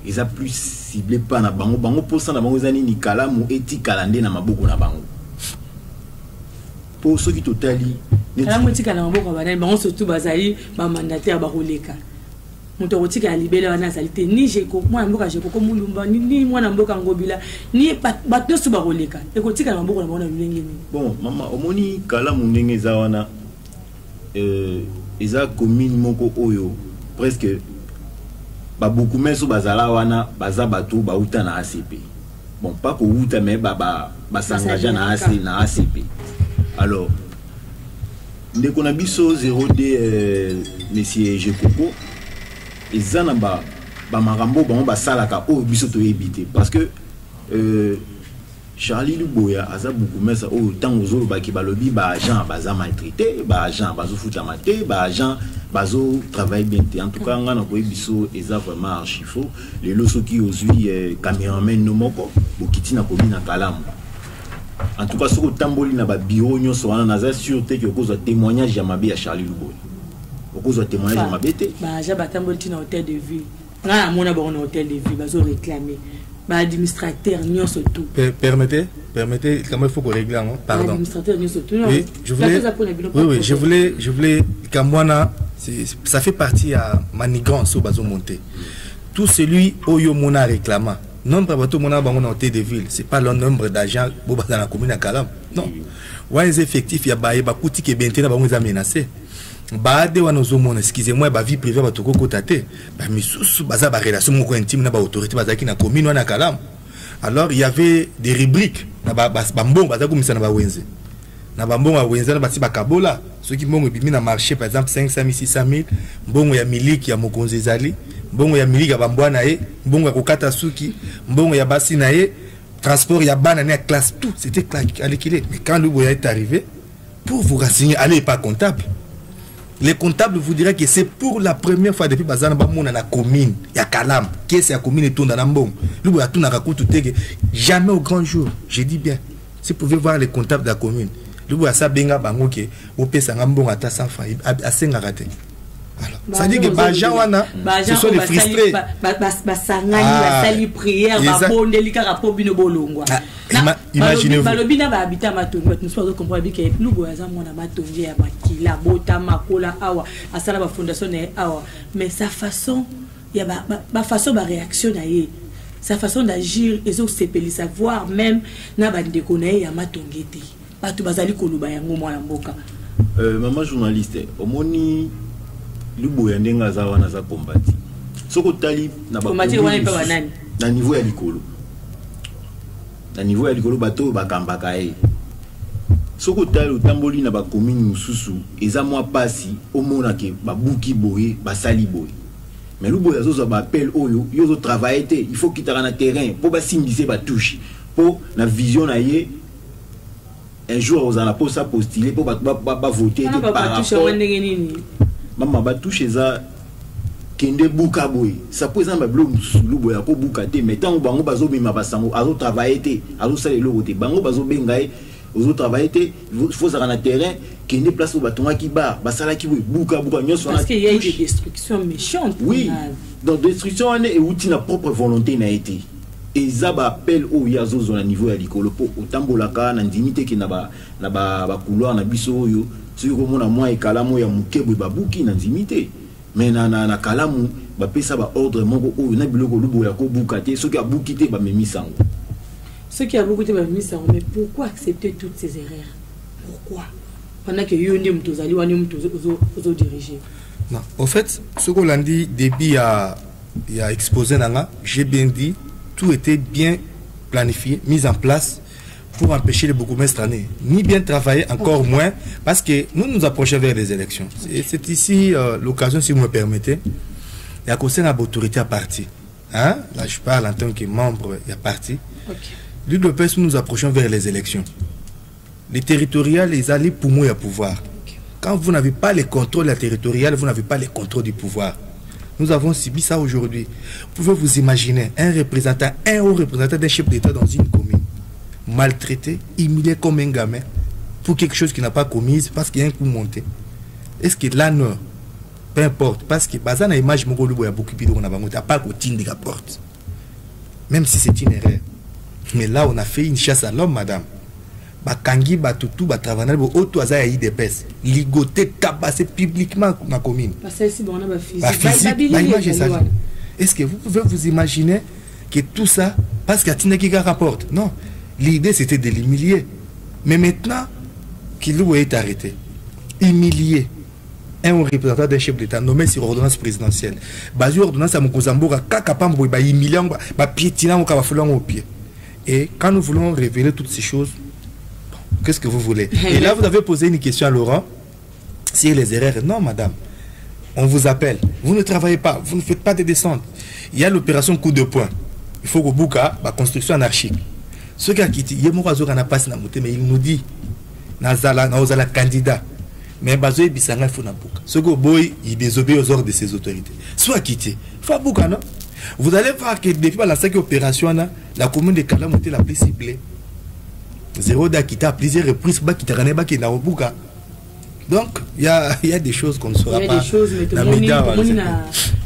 Eza plus ciblé pa na bango posa na bango za nini Kalamu eti kalande na maboko na bango. pour ceux qui totali ala motika na mboka banani bango surtout bazali ba mandataire ba roleka moto rotika ya libele wana azali ni jeko mwana mboka jeko ko mulumba ni mwana mboka ngobila ni bato su ba roleka ekotika na mboka na bona lulenge ni bon mama omoni kala mundenge za wana eza commune moko oyo presque ba beaucoup meso bazala wana baza bato ba uta na ACP bon pas ko uta mais ba s'engager na ACP alors ndeko na biso 0D monsieur Jekoko ezana ba marambo bango basalaka o biso to ebité parce que Charlie Luboya aza beaucoup mesa o tango zolo ba ki balobi ba agent baza maltraité ba agent bazo futa maté ba agent bazo travaille bien en tout cas ngana ko biso eza vraiment archi faux les loso qui ozui cameraman no moko bokiti na komi na kalamu en tout cas ce que tamboli na ba bureau nyonso wana naza sûreté que cause témoignage ya mabe ya Charlie Luboya cause témoignage ya mabe te ba ja ba tamboli na hôtel de ville na mona ba na hôtel de ville bazo réclamer ba administrateur nyonso tout permettez comment il faut qu'on règle hein? Pardon administrateur nyonso tout oui je voulais Kamwana ça fait partie à manigance au bazo monter tout celui oyo mona réclamant nombre bateau mona bango na hôtel de ville c'est pas le nombre d'agents bo dans la commune à Kalam non ouais les effectifs ya ba kuti ke bentena bango za menacé ba de wana zomona excusez-moi ba vie privée ba toko kotate ba misusu baza ba relation moko intime na ba autorité bazaki na commune wana Kalam alors il y avait des rubriques na ba mbongo baza komisa na ba wenze na ba mbongo ya wenze na ba tiba kabola ceux qui mbongo bimi na marché par exemple 500 000 600 000 mbongo ya miliki ya mokonzi zali mbongo ya miliki ya bambwana ye mbongo ya kokata suki mbongo ya basi na ye transport ya bana na classe tout c'était calculé mais quand Luboya est arrivé pour vous renseigner allez pas comptable les comptables vous diraient que c'est pour la première fois depuis bazana ba mona na commune ya Kalam qui c'est la commune et tonda na mbongo Luboya tout na rakutu teke jamais au grand jour je dis bien si vous pouvez voir les comptables de la commune Luboya sa benga bango ke opesa ngambongo ata 100 francs asenga raté. Alors, ça dit que Bajan wana, ce sont les frustrés. Basangani, basali prière, babondeli kaka po bino bolongwa. Imaginez-vous. Balobina ba habita matongo, nous sommes comprendre que Luboya za mona matongo ya makila, bota makola awa, asala ba fondation na awa, mais sa façon ya ba façon ba réaction na ye, sa façon d'agir ezo sepeli savoir même na ba ndeko na ya matongete. Bato bazali koluba yango mwana mboka. Maman journaliste, omoni Luboya ndenga za wana za kombati soko tali na ba na niveau ya likolo bato bakambaka e soko tali utamboli na ba commune mususu eza mwa pasi omona ke babuki boye basali boye mais Luboya zoza ba appel oyo yozo travailler te il faut kitara na terrain pour ba simbise ba touche pour na vision na ye un jour aux ala pour ça postuler pour ba voter par rapport Maman ba touche za kende buka boy ça peut être un blog Luboya ko buka te mais tant bango bazo bima basango azo travailler te azo sala lo te bango bazo bengaye ozo travailler te il faut ça na terrain kende place ba tonga ki ba basala ki buka nyonso parce qu'il y a eu des destructions méchantes oui donc destruction et outil na propre volonté na été et ça ba appel au yazo zona niveau ya likolo po otambolaka na ndimité ki na ba couloir na biso yo si vous avez un kalamu ya mukebwe babuki na nzimité mais na kalamu ba pesa ba ordre moko o na biloko Luboya ko bukate ceux qui a bukité ba memisango ceux qui a bukité ba memisango mais pourquoi accepter toutes ces erreurs pourquoi pendant que yo ndem tozali wani mtozo diriger non au fait ce qu'on a dit depuis a exposé nanga j'ai bien dit tout était bien planifié mis en place pour empêcher les bourgmestres ni bien travailler, encore moins, parce que nous approchons vers les élections. C'est ici l'occasion, si vous me permettez, il y a conseil à l'autorité à parti. Hein? Là, je parle en tant que membre, il y a parti. L'UDPS, nous approchons vers les élections. Les territoriales, les alliés pour moi, il y a pouvoir. Quand vous n'avez pas les contrôles territoriaux, vous n'avez pas les contrôles du pouvoir. Nous avons subi ça aujourd'hui. Vous pouvez vous imaginer un haut représentant d'un chef d'État dans une commune, maltraité, humilié comme un gamin pour quelque chose qu'il n'a pas commis parce qu'il y a un coup monté. Est-ce que là, non, peu importe, parce que dans la image, il y a beaucoup de pas qu'au-dessus de la porte. Même si c'est une erreur. Mais là, on a fait une chasse à l'homme, madame. bakangi batutu batravailler bo auto aza ya IDPS ligoté tabassé publiquement na commune parce que si bon on a image ça. Est-ce que vous pouvez vous imaginer que tout ça parce qu'Atina qui rapporte? Non, l'idée c'était de l'humilier, mais maintenant qu'il est arrêté, humilié un représentant d'un chef d'État nommé sur ordonnance présidentielle. Basé ordonnance à Mokozamboura, Kakapambo, humiliant, piétinant, au pied. Et quand nous voulons révéler toutes ces choses, qu'est-ce que vous voulez? Et là, vous avez posé une question à Laurent sur les erreurs. Non, madame, on vous appelle. Vous ne travaillez pas, vous ne faites pas de descente. Il y a l'opération coup de poing. Il faut que Bouka, la construction anarchique. Ce qui a quitté, il y a mais il nous dit, Nazala candidat. Mais Bazoé Bissanga faut na bouka. Ce que boy il désobéit aux ordres de ses autorités. Soit quitté. Faut bouka non. Vous allez voir que depuis la 5e opération la commune de Kalam était la plus ciblée. Zéro d'Akita à plusieurs reprises ba kitarané ba na bouka. Donc il y a des choses qu'on ne saura pas. Il y a des choses mais tout le monde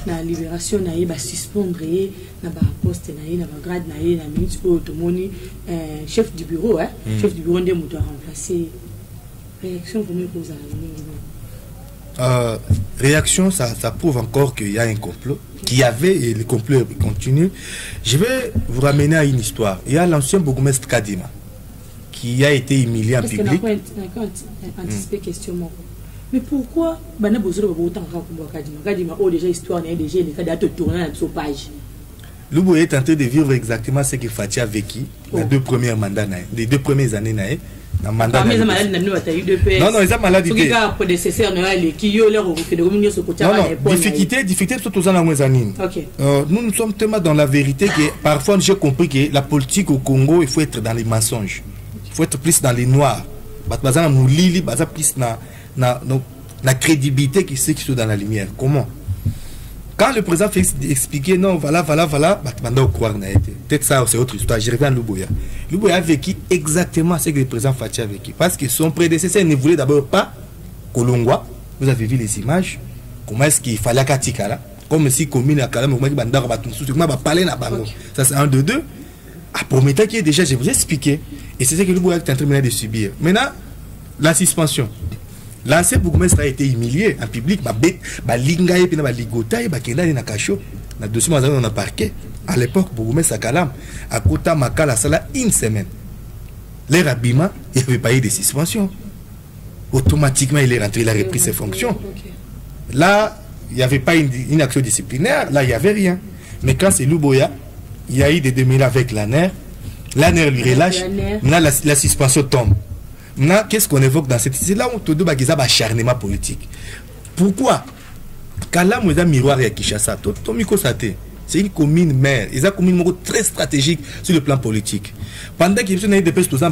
na libération na ba suspendre na ba poste na ba grade na minute pour tout le monde chef du bureau chef du bureau ndé moto remplacer. Réaction, ça prouve encore qu'il y a un complot, qu'il y avait et le complot continue. Je vais vous ramener à une histoire. Il y a l'ancien bourgmestre Kadima qui a été humilié en public. Mais pourquoi Kadima déjà histoire déjà les cas de tourner sur page. Lubo est tenté de vivre exactement ce que Fatia a vécu les 2 premiers mandats, les 2 premières années. Non, non, ils ont maladie. Difficulté, nous nous sommes tellement dans la vérité que parfois j'ai compris que la politique au Congo, il faut être dans les mensonges. Il faut être plus dans les noirs. Plus la crédibilité qui sont dans la lumière. Comment? Quand le président fait expliquer, non, voilà, peut-être ça, c'est autre histoire. Je reviens à Luboya. Luboya a vécu exactement ce que le président Fatia a vécu. Parce que son prédécesseur ne voulait d'abord pas Kolongwa. Vous avez vu les images. Comment est-ce qu'il fallait qu'à Tikala? Comme si commune à Kalam, ça c'est un de deux. À Prométhée qui est déjà, je vous ai expliqué. Et c'est ce que Luboya est en train de subir. Maintenant, la suspension. L'ancien bourgmestre a été humilié en public, linga et ligota et bakenda na kacho na dossier on a parqué. À l'époque bourgmestre à Kalam à Kota Makala sala une semaine. Les rabima, il avait pas eu de suspension. Automatiquement il est rentré, il a repris ses fonctions. Là, il n'y avait pas une action disciplinaire, là il n'y avait rien. Mais quand c'est Luboya, il y a eu des démêlés avec l'ANER, l'ANER lui relâche, maintenant la suspension tombe. Maintenant, qu'est-ce qu'on évoque dans cette... C'est là où tout le monde a un acharnement politique. Pourquoi? Kalam est un miroir à Kinshasa. C'est une commune mère. C'est une commune très stratégique sur le plan politique. Pendant qu'il y a des personnes qui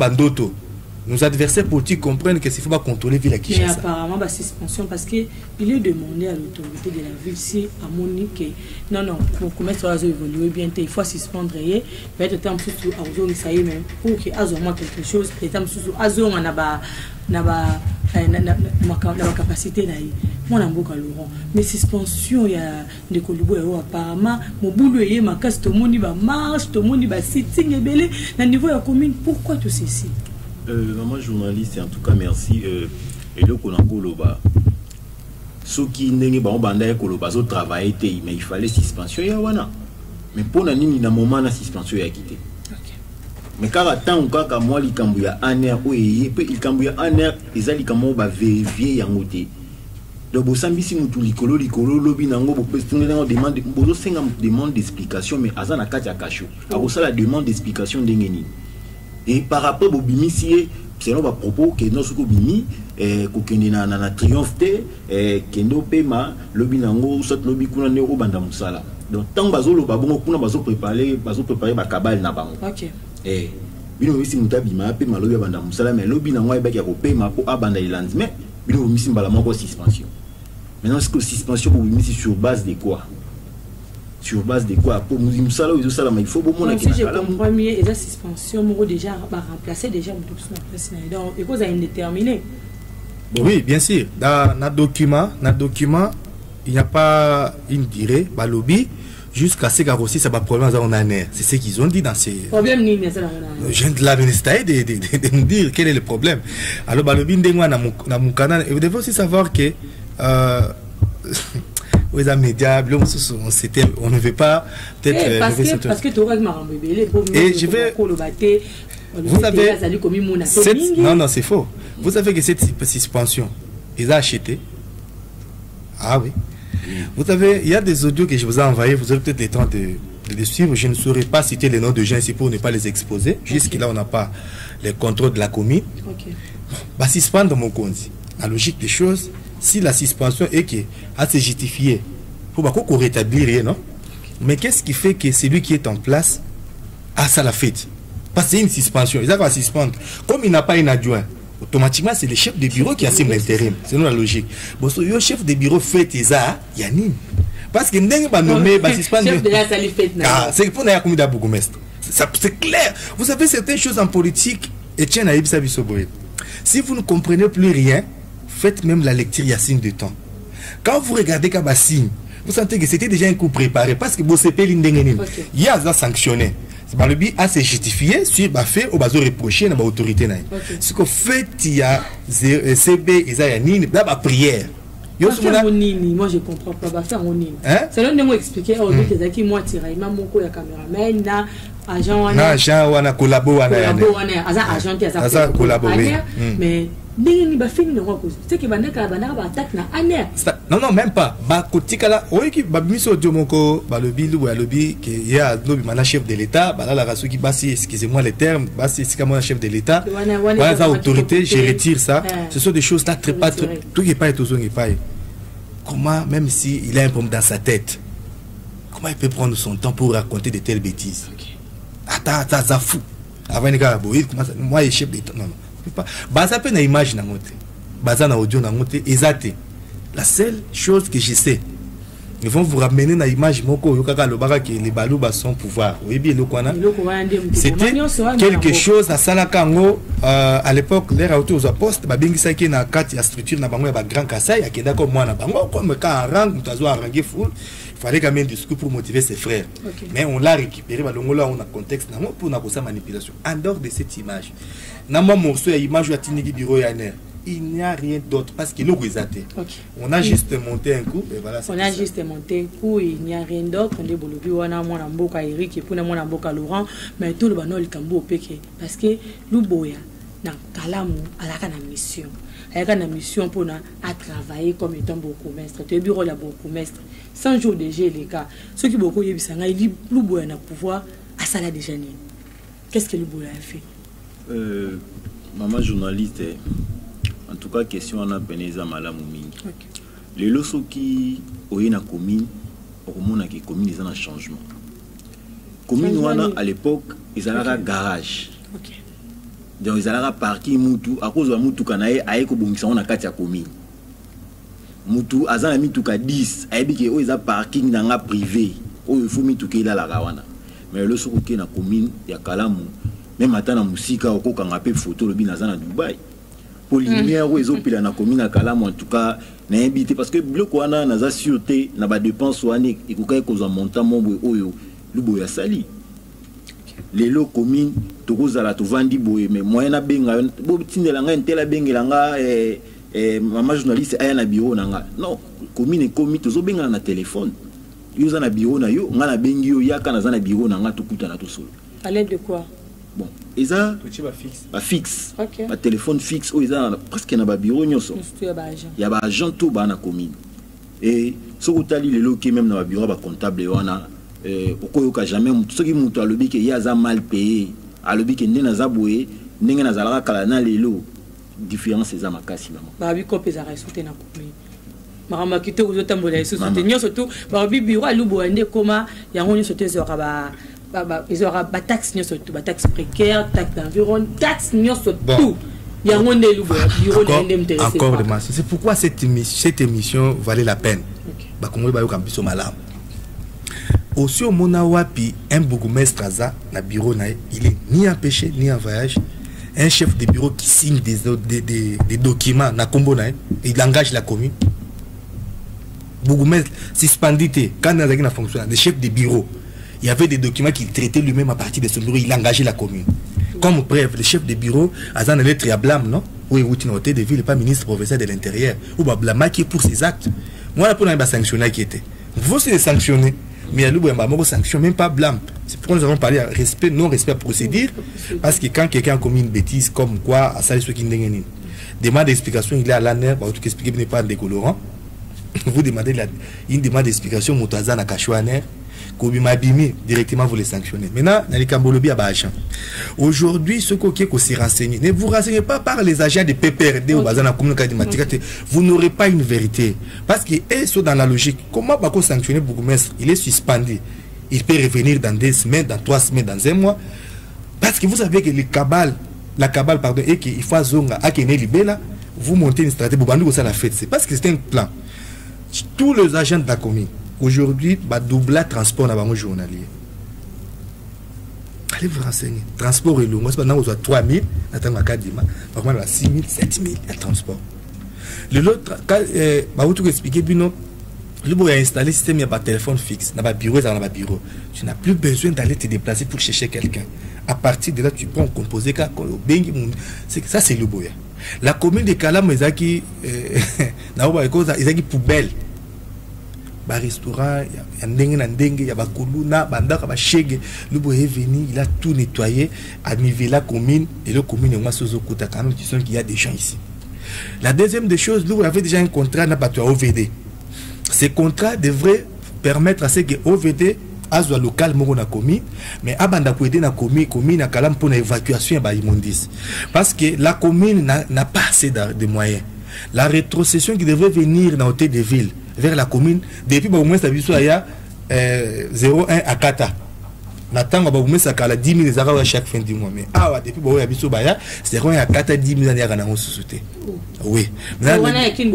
nos adversaires politiques comprennent qu'il ne faut pas contrôler la ville à Kinshasa. Mais apparemment, la suspension, parce qu'il est demandé à l'autorité de la ville, si à Monique, non, pour que ça évolue bien, il faut suspendre, peut-être temps sous Azon, ça y est, même, pour qu'il y ait quelque chose, et temps sous Azon, on a capacité là. Moi, on a beaucoup Laurent. Mais suspension, il y a des colibos, apparemment, mon boulot est ma casse, tout le monde va marche, tout le monde va sitting et belé, dans le niveau de la commune, pourquoi tout ceci? Maman journaliste, en tout cas merci. Et le Konangoloba, ceux qui n'ont pas bandé Koloba, ils travaillent, mais il fallait suspension. Mais pour nani na moment na suspension ya quitté. Mais quand attend quand moi li kambuya aner oui peut il kambuya aner ezali kamo ba vérifier yangote. Donc bo sambisi mutu likolo lobi nango bo pestunga na demande bozo senga demande d'explication mais azana kati ya kasho. A ça la demande d'explication d'engeni. Et par rapport au bimi si selon va propos que nos soko bimi kokende na triomphe kendo pema lobi nango soit lobi kuna ne o banda musala. Donc tant bazo lo ba bongo kuna bazo préparer ba kabal na bango. OK. Bino misi mutabima pe malobi banda musala mais lobi nango ba ya ko pema po abanda ilands mais bino misi mbala moko suspension. Maintenant est-ce que suspension pour bimi sur base de quoi? Sur base de quoi? Pour nous il faut beaucoup de si je comprends mieux, et la suspension déjà remplacer déjà donc et cause à indéterminé. Oui, bien sûr. Dans notre document, il n'y a pas une durée, lobby. jusqu'à ce qu'il aussi ça va problème dans un air. C'est ce qu'ils ont dit dans ces problème ni ça je de la ministère de nous dire quel est le problème. Alors balobi ndengwa na mukana, et vous devez aussi savoir que les médias on ne veut pas peut-être parce que tu auras et je vais vous savez non c'est faux. Vous savez que cette suspension ils ont acheté. Ah oui. Vous savez, il y a des audios que je vous ai envoyés, vous aurez peut-être le temps de les suivre. Je ne saurais pas citer les noms de gens ici pour ne pas les exposer. Jusqu'à là, on n'a pas les contrôles de la commune. Bah, suspendre mon compte. La logique des choses, si la suspension est que à se justifier, il faut qu'on rétablir rien, non? Mais qu'est-ce qui fait que celui qui est en place a ça la fête? Parce que c'est une suspension. Ils doivent suspendre. Comme il n'a pas un adjoint, automatiquement, c'est le chef de bureau qui assume l'intérim. C'est nous la logique. Bon, le chef de bureau fait ça, il y a ni. Parce que n'est pas nommé, c'est pour n'a commis d'Abougomestre. C'est clair. Vous savez certaines choses en politique. Etienne Aïbsa Bissoboé. Si vous ne comprenez plus rien, faites même la lecture il y a signe de temps. Quand vous regardez Kabassine, vous sentez que c'était déjà un coup préparé parce que Bossepé l'indéngénine. Il y a ça sanctionné. Bah, le but à se justifier sur bah fait au bazo reprocher dans l'autorité. Ce que fait il y a CB et ça y a nini bah prière. Moi je comprends pas. Bah faire on nini. C'est l'un de moi expliquer au but des qui moi tirer même mon ya caméraman na agent wana collaborer agent qui a ça collaborer mais ndenge ba fini ngo cause c'est que bandeka banaka ba attaque na aner non même pas ba kotikala oiki ba miso diomoko ba lobi lu ya lobi que il y a lobi mana chef de l'état ba la raso qui basi excusez-moi les termes basi c'est comme chef de l'état voilà ça autorité je retire ça ce sont des choses là très pas tout qui pas tout qui pas comment même si il a un problème dans sa tête comment il peut prendre son temps pour raconter de telles bêtises attends ça fou avant les gars moi chef d'état non Baza pe na image na ngote, baza na audio na ngote, ezate. La seule chose que je sais, ils vont vous ramener na image moko yokaka lobaka que les baluba sont pouvoir. Oui bien le kwana. C'était quelque chose à Salakango à l'époque les autos aux postes ba bingisa ki na kati ya structure na bango ya ba grand Kasai akenda comme moi na bango comme ka rang mutazo arranger full. Il fallait quand même du discours pour motiver ses frères. Mais on l'a récupéré, là on a contexte pour sa manipulation. En dehors de cette image, il n'y a rien d'autre parce que nous on a juste monté un coup et voilà. On a juste monté un coup, il n'y a rien d'autre. On dit bolobi wana mwana mboka Eric et pour mwana mboka Laurent, mais tout le banol kambo peke parce que Luboya na kalamu alaka na mission. Elle a une mission pour à travailler comme étant bourgmestre. Tu es bureau de bourgmestre. 100 jours de G, les gars. Ceux qui beaucoup il dit plus beau à pouvoir à ça là déjà. Qu'est-ce que le boulot a fait? Maman journaliste, en tout cas question on a peneza malamu mingi. Les loso qui oyena commune, au moment qui commune ils ont un changement. Commune wana à l'époque ils avaient un garage. Donc ils allaient parking mutu à cause de mutu kanae aiko bongisa on a kati ya commune. Mutu azana mituka 10 ayebi o iza parking nanga privé o il faut mituka la rawana. Mais le soko ki na commune ya Kalamu même ata na musika okoka ngape photo le bina zana Dubaï. Pour lumière o ezo pila na commune ya Kalamu en tout cas na invité parce que bloc wana na za sûreté na ba dépense wana ekoka ko montant mombo oyo lubo ya sali. Les lots communes, tous à la Tovandi Boé, mais moi, na benga, Bobtinelanga, Tela Bengelanga, maman journaliste, a un bureau nanga. Non, commune et commis, tous au benga na téléphone. Ils ont un bureau na yo, on a bengio, yaka na zana bureau nanga, tout coûte na tout seul. À l'aide de quoi? Bon, ils ont un fixe. Un téléphone fixe, où ils ont presque un bureau, il y a un agent tout bas na commune. Et ce que tu as dit, les lots qui même dans le bureau, comptable, on a. Okoyoka jamais ceux qui montent à l'objet qu'il y a mal payé à l'objet qu'il n'y a pas boué n'y a pas kalana lelo différence c'est ma casse maman babi copé ça reste na coupé marama kité aux autres mbolais soutenir surtout babi bureau à lubo ande comment yango ni sauter zora ba ils aura ba taxe ni surtout ba taxe précaire taxe d'environ taxe ni surtout yango ne lubo bureau ne m'intéresse encore de masse c'est pourquoi cette émission valait la peine ba kongo ba yo kambiso malamu. Aussi au Monawapi, un bourgmestre na bureau il est ni empêché ni en voyage. Un chef de bureau qui signe des documents na combo il engage la commune. Bourgmestre suspendité quand dans la fonction des chefs de bureau. Il y avait des documents qu'il traitait lui-même à partir de son bureau, il engageait la commune. Comme bref, le chef de bureau a dans lettre à blâme, non? Oui, ou hôtel de ville, pas ministre professeur de l'intérieur ou blâmer qui est pour ses actes. Moi là pour ne pas sanctionner qui était. Vous aussi les sanctionner. Mais à l'ouest, sanction, même pas blâme. C'est pourquoi nous avons parlé de respect, non-respect à procédure. Parce que quand quelqu'un a commis une bêtise, comme quoi, à ça, ceux qui demande d'explication, il est à l'année, tout expliquer, n'est pas un décolorant. Vous demandez une demande d'explication, Moutaza na Kachouaner, Kobi Mabimi, directement vous les sanctionnez. Maintenant, dans les Cambolobi à Bachan. Aujourd'hui, ce qui est s'est renseigné, ne vous renseignez pas par les agents de PPRD ou Bazana communication. Vous n'aurez pas une vérité. Parce qu'ils sont dans la logique. Comment Bako sanctionner Bourgmestre? Il est suspendu. Il peut revenir dans 2 semaines, dans 3 semaines, dans 1 mois. Parce que vous savez que la cabale, pardon, et qu'il faut zonga, à Kene Libela, vous montez une stratégie pour bandir ça la fête. C'est parce que c'est un plan. Tous les agents de la commune, aujourd'hui, double transport dans le journalier. Allez vous renseigner. Transport est long. Moi, c'est pas 3 000, attends, 4 000, 6 000, 7 000, le transport. L'autre, vous tout expliquer, le bon a installé le système, il n'y a pas de téléphone fixe, dans le bureau, tu n'as plus besoin d'aller te déplacer pour chercher quelqu'un. À partir de là, tu prends un composé, ça c'est le boya. La commune de Kalam, ils ont poubelle. Ba restaurant, il y a Bakuluna, Bandaka, Bachege, le boy est venu, il a tout nettoyé, a mis la commune, et le commune est moi sous Okuta, quand même, tu sens qu'il y a des gens ici. La deuxième des choses, nous avons déjà un contrat, n'a pas de OVD. Ces contrats devraient permettre à ce que OVD azwa local moko na commune mais abanda ko aider na commune na Kalam pour l'évacuation ba immondis parce que la commune n'a pas assez de moyens. La rétrocession qui devrait venir dans l'hôtel de ville vers la commune depuis au moins ça biso ya 01 à Kata natanga ba moins ça kala 10 000 à chaque fin du mois mais depuis ba ya biso baya c'est quoi ya Kata 10 000 ya kana société. Oui mais on a yakine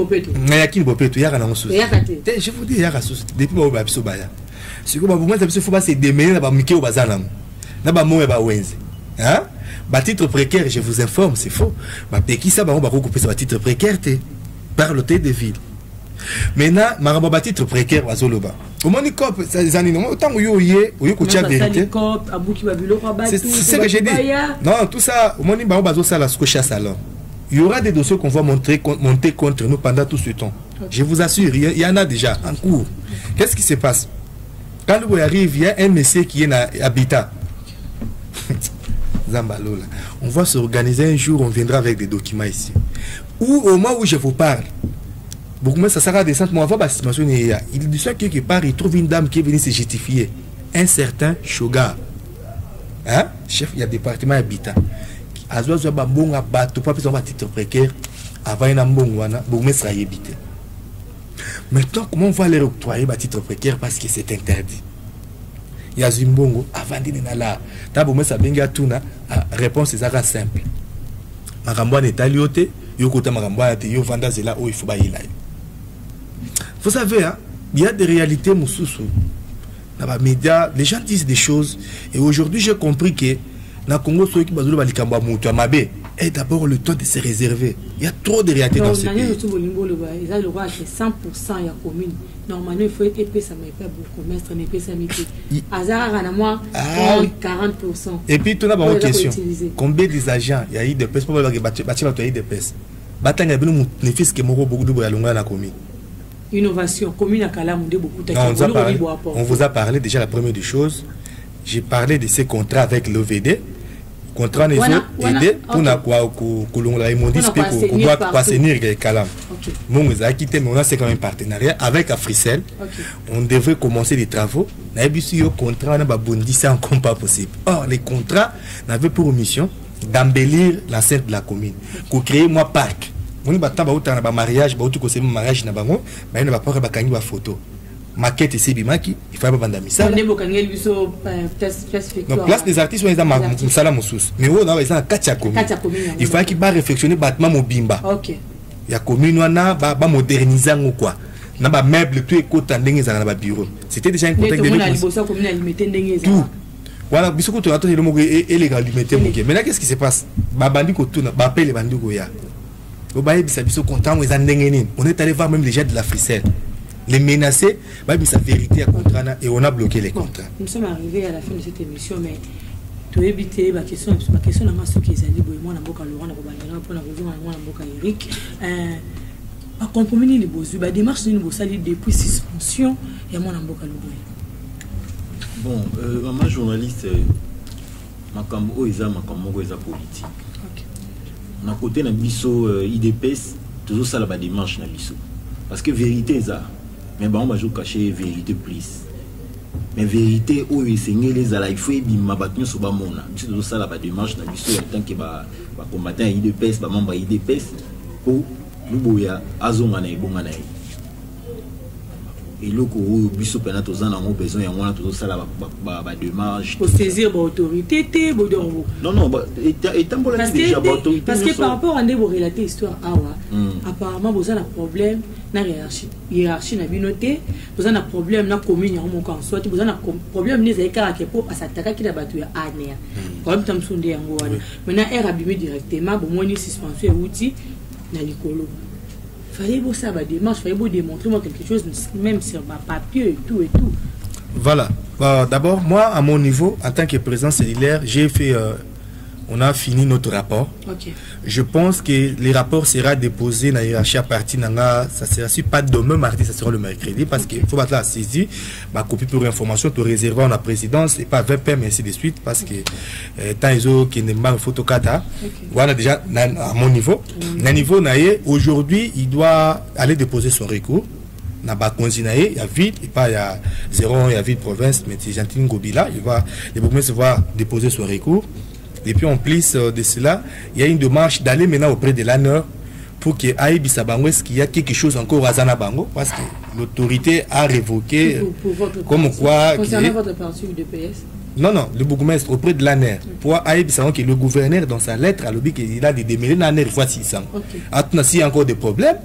bopeto ya kana société je vous dis ya ka société depuis ba biso baya c'est comme moi il faut pas se démêler na ba mikeo bazana na ba moe ba wenze hein ba titre précaire je vous informe c'est faux ba peki ça ba on va couper ça titre précaire par l'hôtel de ville maintenant marabo ba titre précaire bazoloba au moins cop ça les années autant oyo kotia vérité c'est ce que j'ai dit non tout ça au moins ba bazo ça la scocha salon il y aura des dossiers qu'on va monter contre nous pendant tout ce temps je vous assure il y en a déjà en cours. Qu'est-ce qui se passe? Quand vous arrive, il y a un monsieur qui est dans l'habitat. Zambalola. On va s'organiser un jour, on viendra avec des documents ici. Ou au moment où je vous parle, beaucoup moins ça sera descente, mais on va pas s'imaginer. Il dit ça quelque part, il trouve une dame qui est venue se justifier. Un certain Shoga. Hein? Chef, il y a département habitat. Azwa babonga bato pas besoin de titre précaire avant un mbongwana, beaucoup sera habité. Maintenant, comment on va les octroyer à titre précaire parce que c'est interdit? Il y a Zimbongo, avant de là, d'abord, ça vient à tout, réponse est simple. Marambouane est alioté, Yokota Marambouane est Yovanda, c'est là où il faut bailler là. Vous savez, il y a des réalités, Moussoussou. Dans les médias, les gens disent des choses, et aujourd'hui, j'ai compris que dans le Congo, ceux qui basent le Balikamba Moutou Amabé, et d'abord le temps de se réserver. Il y a trop de réalités dans ce pays. Il y a le roi qui est 100% de la commune. Normalement, il faut être épais, ça m'a pas beaucoup. Mestre n'est pas ça, mais Azara, à moi, 40%. Et puis, tu as une question. Combien des agents il y a eu des pèses pour bâtir des pèses? Batanga, il y a des fils qui mourent beaucoup de bois à la commune. Innovation, commune à Kalam, beaucoup de on vous a parlé déjà la première des choses. J'ai parlé de ces contrats avec l'OVD. Contrat n'est pas aidé pour la immondis pour assainir les Kalam. Bon, on a quitté, mais on a quand même un partenariat avec Africell. On devrait commencer les travaux. On a eu un contrat, on a bondi ça encore pas possible. Or, les contrats n'avaient pour mission d'embellir l'enceinte de la commune, pour créer un parc. On a un mariage, un mariage, on a pas photo. Maquette et Sébimaki, il faut pas vendre ça. Donc, place des artistes, on est dans Moussala Moussous. Mais on a un Katia commune. Il faut qu'il va réflexionner bâtiment Mobimba. Il y a commune, on a moderniser ou quoi. On a meuble, tout est côté en dengue dans le bureau. C'était déjà un contexte de tout. Voilà, bisous tu as entendu le mot illégal limité. Maintenant, qu'est-ce qui se passe? Babandi ko tout, babé les bandits goya. Au bail, bisous content, on est allé voir même les gens de la Fricelle. les menacer, sa vérité à contrat et on a bloqué les contrats. Nous sommes arrivés à la fin de cette émission, mais tu éviter la question de ma soeur qui est allée, moi, na boka Laurent, na boka pour la raison, na boka Eric. À compromis les beaux, la démarche de nous salir depuis suspension et moi, na boka Laurent. Bon, maman journaliste, makambo eza politique. Na côté na biso IDPS, toujours ça la démarche na biso. Parce que vérité ça, mais on va jouer cacher vérité plus. Mais vérité où il saigne les ala il faut bima batnu so ba mona. C'est toujours ça la démarche na biso en tant que ba combattant IDPS, ba membre IDPS pour nous boya azonga na ibonga na. Et loko biso pena tozana ngo besoin ya ngwana toujours ça la ba démarche pour saisir l'autorité té bodongo. Non étambola déjà autorité parce que par rapport à ndebo relater histoire awa apparemment vous avez un problème na hiérarchie na binoté vous avez un problème na commune ya mo kan soit vous avez un problème les écarts qui pour asataka ki na batu ya aner problème tamsunde yango wana maintenant er abimé directement bon moni suspension outil na likolo. Fallait beau ça, démarche, fallait beau démontrer moi quelque chose, même sur ma papier et tout et tout. Voilà. D'abord, moi, à mon niveau, en tant que président cellulaire, j'ai fait. On a fini notre rapport. Okay. Je pense que le rapport sera déposé dans la hiérarchie à partir de ça sera pas demain mardi, ça sera le mercredi parce qu'il faut battre la saisie, ma copie pour information, te réserver en la présidence et pas 20 PM et ainsi de suite parce que tant ils ont qui n'aiment pas le photocata. Voilà déjà à mon niveau. À niveau naïe, aujourd'hui, il doit aller déposer son recours. Na il y a vide, et pas il y a 0, il y a vide province, mais c'est gentil Ngobila, il va les bourgmestres va déposer son recours. Et puis en plus de cela, il y a une démarche d'aller maintenant auprès de l'ANER pour qu'il y a quelque chose encore à Zanabango parce que l'autorité a révoqué comme quoi. Concernant votre parti UDPS? Non, le bourgmestre auprès de l'ANER. Pour savoir que le gouverneur dans sa lettre a dit qu'il a démêlé l'ANER fois 600. S'il y a encore des problèmes,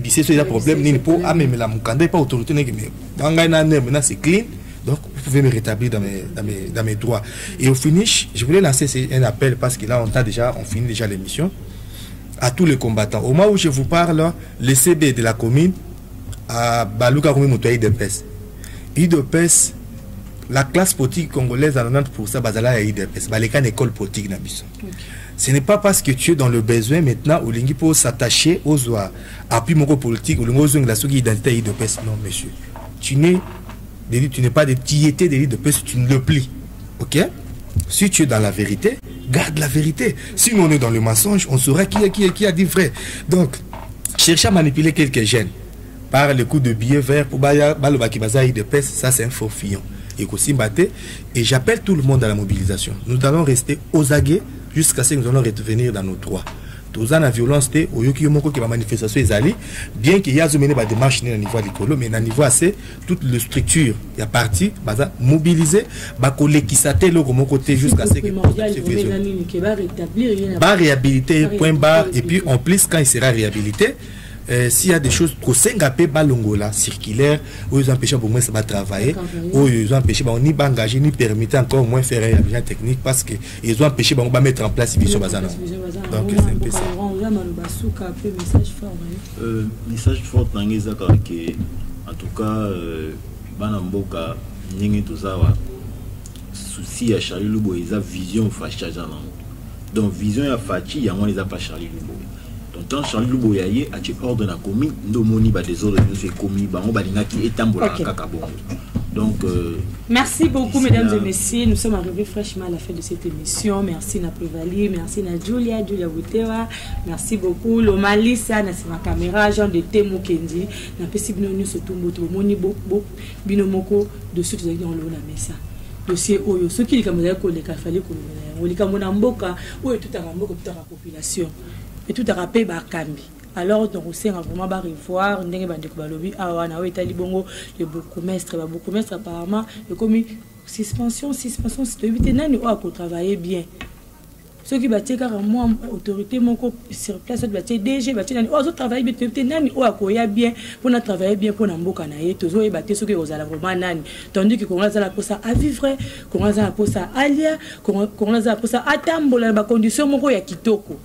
c'est un problème, ni pour même la Mukanda, pas autorité, maintenant c'est clean. Donc, vous pouvez me rétablir dans mes droits. Et au finish, je voulais lancer un appel parce que là, on finit déjà l'émission à tous les combattants. Au moment où je vous parle, le CB de la commune à Balouka Koumi Moutouaï IDPS. IDPS, la classe politique congolaise à 90% basala est IDPS. Baleka une école politique n'abissons. Ce n'est pas parce que tu es dans le besoin maintenant où l'ingé peut s'attacher aux oies. Appui mon politique ou l'ingé de la souki identité IDPS. Non, monsieur. Tu n'es pas de tiété de l'IDPS, tu ne le plies. Ok? Si tu es dans la vérité, garde la vérité. Si on est dans le mensonge, on saura qui a dit vrai. Donc, chercher à manipuler quelques jeunes par le coup de billets verts pour Balobakibaza IDPS, ça c'est un faux fillon. Et j'appelle tout le monde à la mobilisation. Nous allons rester aux aguets jusqu'à ce que nous allons revenir dans nos droits. Tous la violence té au yoki moko qui va manifestation ezali bien qu'il y a mené des démarches au niveau de mais au niveau assez toute la structure il y a parti baza mobiliser ba kolekisate lo comme côté jusqu'à ce que ba réhabiliter point barre et puis en plus quand il sera réhabilité s'il y a des choses trop singapé balongola circulaire où ils empêchent pour moi ça va travailler où ils ont empêché ni engager ni permettre encore moins faire un technique parce que ils ont empêché on va mettre en place vision bazana donc c'est un peu ça message fort nangeza que en tout cas bana mboka nyingi tozawa souci à Charlie Lubo ils a vision fâchage donc vision ya fachi ya moi ils a pas Charlie Lubo. Donc, Charlie Louboyaye a été ordre de la commune, Nomoni ba des ordres de commis, on va dire qui est tambola kakabon. Donc, merci beaucoup, mesdames et messieurs. Nous sommes arrivés fraîchement à la fin de cette émission. Merci Naprévali, merci Julia Boutewa, merci beaucoup. Lomalisa, Nasima Caméra, Jean de Temo Kendi, Napesi Binonu Sotumboto, Moni Boko, Binomoko, de ceux qui ont l'eau la messa. Dossier Oyo, ceux qui ont les cafés, les Kamonamboka, ou tout à la population. Et tout a rappelé Bakambi. Alors, donc, on va vraiment revoir. On a dit le bourgmestre apparemment, le commis suspension, c'est éviter nani ou travailler bien. Ceux qui battent carrément autorité, mon sur place, battent DG, battent nani ou travailler bien, éviter nani ou à bien pour travailler bien pour n'amboka naïe. Tous eux battent ceux qui osent la vraiment nani. Tandis que qu'on a la posa à vivre, qu'on a la posa à lire, qu'on a la posa à tambola, la condition mon ya kitoko.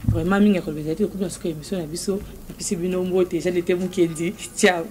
Vraiment, minga kolbezati, comme ça, que émission na biso, na pisi bino mbote, j'ai l'été moukendi. Ciao.